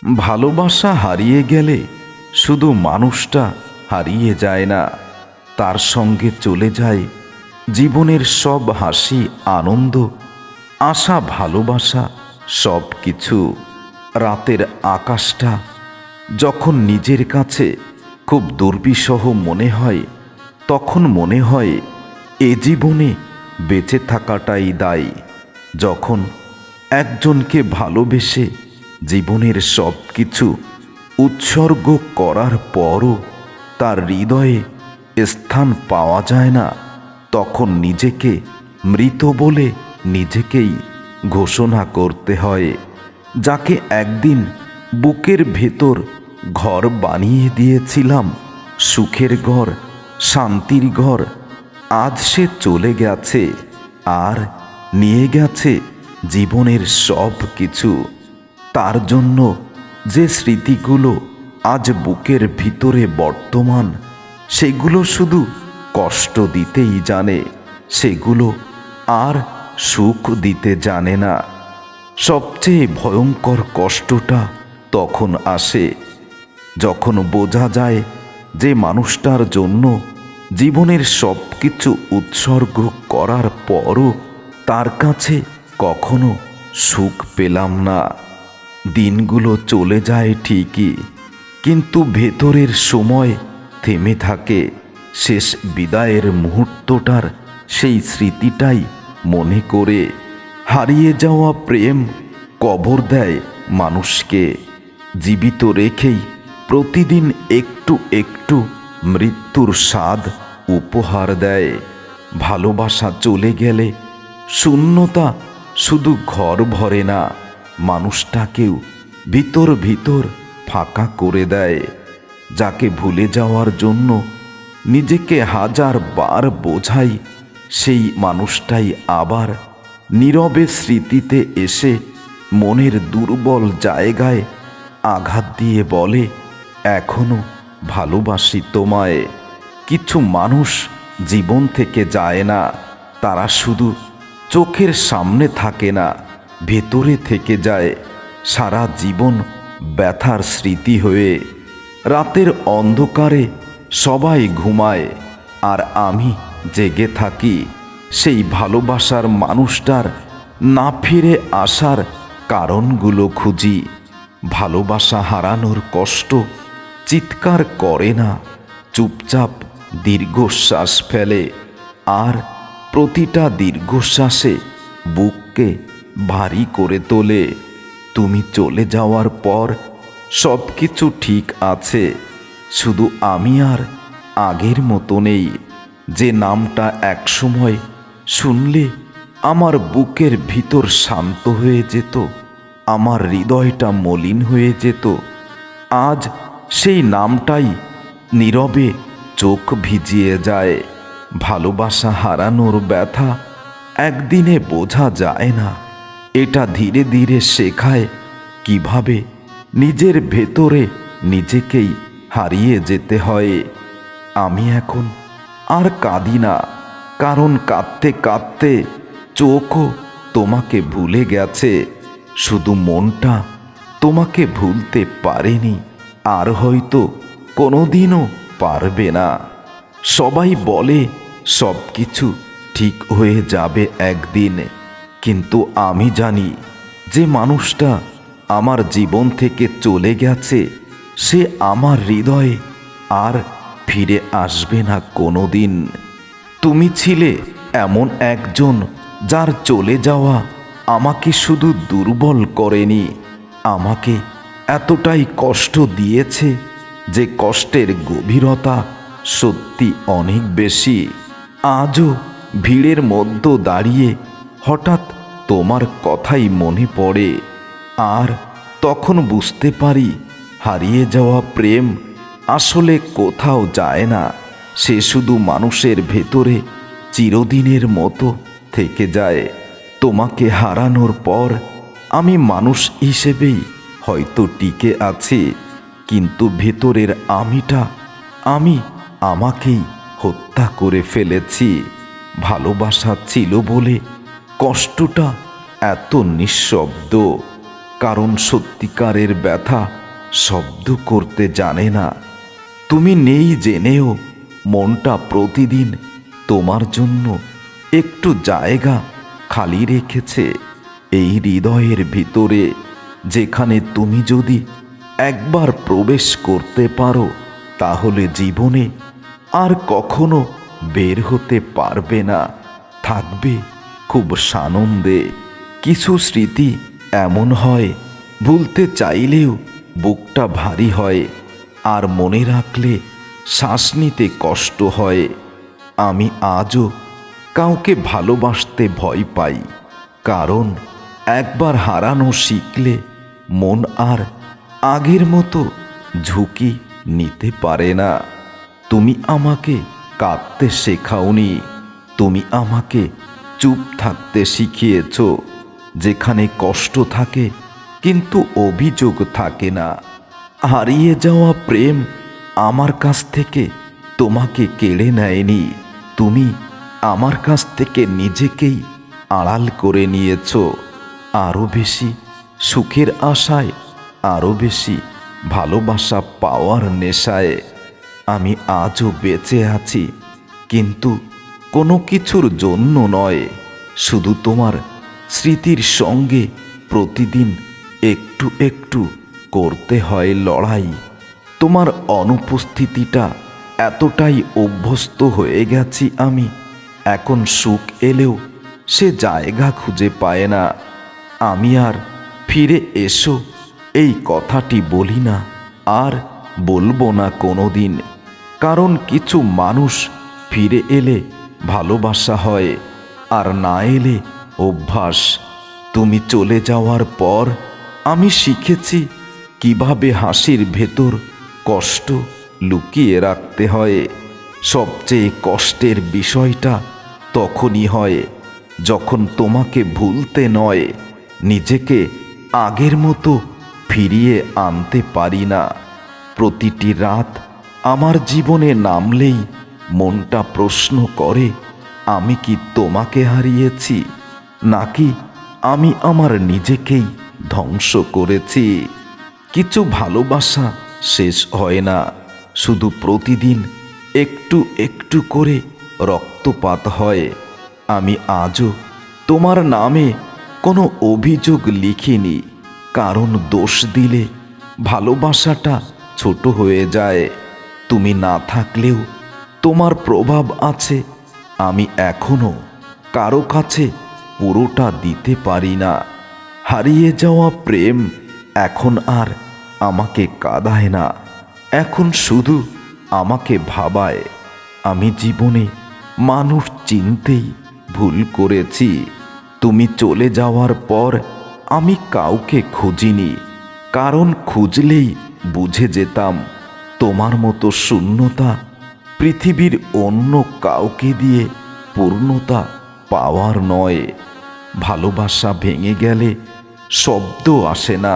ভালোবাসা হারিয়ে গেলে শুধু মানুষটা হারিয়ে যায় না, তার সঙ্গে চলে যায় জীবনের সব হাসি, আনন্দ, আশা, ভালোবাসা, সব কিছু। রাতের আকাশটা যখন নিজের কাছে খুব দুর্বিষহ মনে হয়, তখন মনে হয় এ জীবনে বেঁচে থাকাটাই দায়। যখন একজনকে ভালোবেসে জীবনের সব কিছু উৎসর্গ করার পরও তার হৃদয়ে স্থান পাওয়া যায় না, তখন নিজেকে মৃত বলে নিজেকেই ঘোষণা করতে হয়। যাকে একদিন বুকের ভেতর ঘর বানিয়ে দিয়েছিলাম, সুখের ঘর, শান্তির ঘর, আজ সে চলে গেছে আর নিয়ে গেছে জীবনের সব কিছু। তার জন্য যে স্মৃতিগুলো আজ বুকের ভিতরে বর্তমান, সেগুলো শুধু কষ্ট দিতেই জানে, সেগুলো আর সুখ দিতে জানে না। সবচেয়ে ভয়ঙ্কর কষ্টটা তখন আসে যখন বোঝা যায় যে মানুষটার জন্য জীবনের সব কিছু উৎসর্গ করার পরও তার কাছে কখনো সুখ পেলাম না। দিনগুলো চলে যায় ঠিকই, কিন্তু ভেতরের সময় থেমে থাকে শেষ বিদায়ের মুহূর্তটার সেই স্মৃতিটাই মনে করে। হারিয়ে যাওয়া প্রেম কবর দেয় মানুষকে, জীবিত রেখেই প্রতিদিন একটু একটু মৃত্যুর স্বাদ উপহার দেয়। ভালোবাসা চলে গেলে শূন্যতা শুধু ঘর ভরে না, মানুষটাকেও ভিতর ভিতর ফাঁকা করে দেয়। যাকে ভুলে যাওয়ার জন্য নিজেকে হাজার বার বোঝাই, সেই মানুষটাই আবার নীরবে স্মৃতিতে এসে মনের দুর্বল জায়গায় আঘাত দিয়ে বলে, এখনো ভালোবাসি তোমায়। কিছু মানুষ জীবন থেকে যায় না, তারা শুধু চোখের সামনে থাকে না, ভেতরে থেকে যায় সারা জীবন ব্যথার স্মৃতি হয়ে। রাতের অন্ধকারে সবাই ঘুমায় আর আমি জেগে থাকি, সেই ভালোবাসার মানুষটার না ফিরে আসার কারণগুলো খুঁজি। ভালোবাসা হারানোর কষ্ট চিৎকার করে না, চুপচাপ দীর্ঘশ্বাস ফেলে, আর প্রতিটা দীর্ঘশ্বাসে বুককে ভারী করে তোলে। তুমি চলে যাওয়ার পর সব কিছু ঠিক আছে, শুধু আমি আর আগের মতো নেই। যে নামটা একসময় শুনলে আমার বুকের ভিতর শান্ত হয়ে যেত, আমার হৃদয়টা মলিন হয়ে যেত, আজ সেই নামটাই নীরবে চোখ ভিজিয়ে যায়। ভালোবাসা হারানোর ব্যথা একদিনে বোঝা যায় না, এটা ধীরে ধীরে শেখায় কিভাবে নিজের ভেতরে নিজেকেই হারিয়ে যেতে হয়। আমি এখন আর কাঁদি না, কারণ কাঁদতে কাঁদতে চোখও তোমাকে ভুলে গেছে, শুধু মনটা তোমাকে ভুলতে পারেনি, আর হয়তো কোনোদিনও পারবে না। সবাই বলে সব কিছু ঠিক হয়ে যাবে একদিন, কিন্তু আমি জানি যে মানুষটা আমার জীবন থেকে চলে গেছে, সে আমার হৃদয়ে আর ফিরে আসবে না কোনোদিন। তুমি ছিলে এমন একজন যার চলে যাওয়া আমাকে শুধু দুর্বল করেনি, আমাকে এতটাই কষ্ট দিয়েছে যে কষ্টের গভীরতা সত্যি অনেক বেশি। আজও ভিড়ের মধ্যে দাঁড়িয়ে হঠাৎ তোমার কথাই মনে পড়ে, আর তখন বুঝতে পারি হারিয়ে যাওয়া প্রেম আসলে কোথাও যায় না, সে শুধু মানুষের ভেতরে চিরদিনের মতো থেকে যায়। তোমাকে হারানোর পর আমি মানুষ হিসেবেই হয়তো টিকে আছি, কিন্তু ভেতরের আমি আমাকেই হত্যা করে ফেলেছি। ভালোবাসা ছিল বলে কষ্টটা এত নিঃশব্দ, কারণ সত্যিকারের ব্যথা শব্দ করতে জানে না। তুমি নেই জেনেও মনটা প্রতিদিন তোমার জন্য একটু জায়গা খালি রেখেছে এই হৃদয়ের ভিতরে, যেখানে তুমি যদি একবার প্রবেশ করতে পারো তাহলে জীবনে আর কখনো বের হতে পারবে না। থাকবে খুব সানন্দে। কিছু স্মৃতি এমন হয় ভুলতে চাইলেও বুকটা ভারী হয়, আর মনে রাখলে শ্বাস নিতে কষ্ট হয়। আমি আজও কাউকে ভালোবাসতে ভয় পাই, কারণ একবার হারানো শিখলে মন আর আগের মতো ঝুঁকি নিতে পারে না। তুমি আমাকে কাঁদতে শেখাওনি, তুমি আমাকে চুপ থাকতে শিখিয়েছ। যেখানে কষ্ট থাকে কিন্তু অভিযোগ থাকে না। হারিয়ে যাওয়া প্রেম আমার কাছ থেকে তোমাকে কেড়ে নেয়নি, তুমি আমার কাছ থেকে নিজেকেই আড়াল করে নিয়েছ। আরও বেশি সুখের আশায়, আরও বেশি ভালোবাসা পাওয়ার নেশায় আমি আজও বেঁচে আছি, কিন্তু কোনো কিছুর জন্য নয়, শুধু তোমার স্মৃতির সঙ্গে প্রতিদিন একটু একটু করতে হয় লড়াই। তোমার অনুপস্থিতিটা এতটাই অভ্যস্ত হয়ে গেছি আমি, এখন সুখ এলেও সে জায়গা খুঁজে পায় না। আমি আর ফিরে এসো এই কথাটি বলি না, আর বলবো না কোনো দিন, কারণ কিছু মানুষ ফিরে এলে ভালোবাসা হয়, আর না এলে অভ্যাস। তুমি চলে যাওয়ার পর আমি শিখেছি কিভাবে হাসির ভেতর কষ্ট লুকিয়ে রাখতে হয়। সবচেয়ে কষ্টের বিষয়টা তখনই হয় যখন তোমাকে ভুলতে নয়, নিজেকে আগের মতো ফিরিয়ে আনতে পারি না। প্রতিটি রাত আমার জীবনে নামলেই মনটা প্রশ্ন করে, আমি কি তোমাকে হারিয়েছি, নাকি আমি আমার নিজেকেই ধ্বংস করেছি। কিছু ভালোবাসা শেষ হয় না, শুধু প্রতিদিন একটু একটু করে রক্তপাত হয়। আমি আজও তোমার নামে কোনো অভিযোগ লিখিনি, কারণ দোষ দিলে ভালোবাসাটা ছোট হয়ে যায়। তুমি না থাকলেও তোমার প্রভাব আছে, আমি এখনো কারো কাছে পুরোটা দিতে পারি না। হারিয়ে যাওয়া প্রেম এখন আর আমাকে কাঁদায় না, এখন শুধু আমাকে ভাবায় আমি জীবনে মানুষ চিনতেই ভুল করেছি। তুমি চলে যাওয়ার পর আমি কাউকে খুঁজিনি, কারণ খুঁজলেই বুঝে যেতাম তোমার মতো শূন্যতা পৃথিবীর অন্য কাউকে দিয়ে পূর্ণতা পাওয়ার নয়। ভালোবাসা ভেঙে গেলে শব্দ আসে না,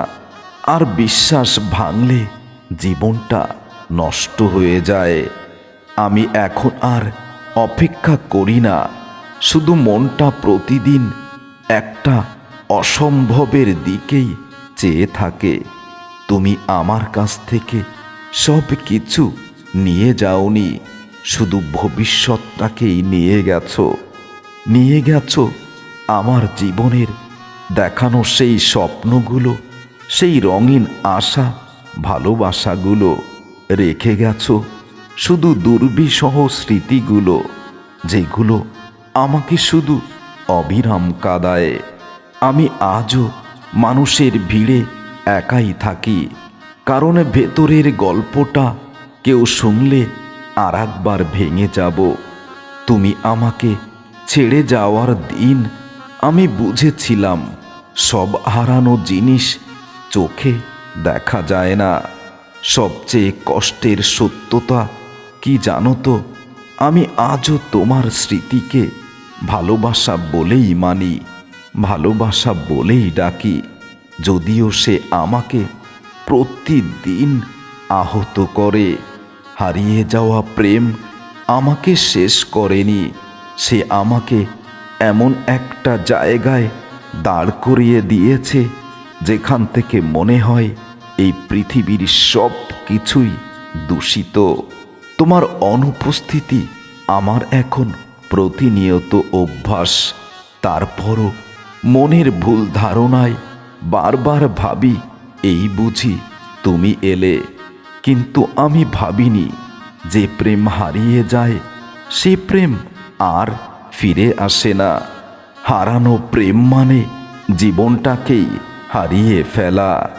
আর বিশ্বাস ভাঙলে জীবনটা নষ্ট হয়ে যায়। আমি এখন আর অপেক্ষা করি না, শুধু মনটা প্রতিদিন একটা অসম্ভবের দিকেই চেয়ে থাকে। তুমি আমার কাছ থেকে সব কিছু নিয়ে যাওনি, শুধু ভবিষ্যৎটাকেই নিয়ে গেছো আমার জীবনের দেখানো সেই স্বপ্নগুলো, সেই রঙিন আশা ভালোবাসাগুলো। রেখে গেছো শুধু দুর্বিষহ স্মৃতিগুলো, যেগুলো আমাকে শুধু অবিরাম কাঁদায়। আমি আজও মানুষের ভিড়ে একাই থাকি, কারণ ভেতরের গল্পটা কেউ শুনলে আর একবার ভেঙে যাব। তুমি আমাকে ছেড়ে যাওয়ার দিন আমি বুঝেছিলাম সব হারানো জিনিস চোখে দেখা যায় না। সবচেয়ে কষ্টের সত্যতা কি জানো তো, আমি আজও তোমার স্মৃতিকে ভালোবাসা বলেই মানি, ভালোবাসা বলেই ডাকি, যদিও সে আমাকে প্রতিদিন আহত করে। হারিয়ে যাওয়া প্রেম আমাকে শেষ করেনি, সে আমাকে এমন একটা জায়গায় দাঁড় করিয়ে দিয়েছে যেখান থেকে মনে হয় এই পৃথিবীর সব কিছুই দূষিত। তোমার অনুপস্থিতি আমার এখন প্রতিনিয়ত অভ্যাস। তারপরও মনের ভুল ধারণায় বারবার ভাবি, এই বুঝি তুমি এলে। কিন্তু আমি ভাবিনি যে প্রেম হারিয়ে যায় সে প্রেম আর ফিরে আসে না। হারানো প্রেম মানে জীবনটাকেই হারিয়ে ফেলা।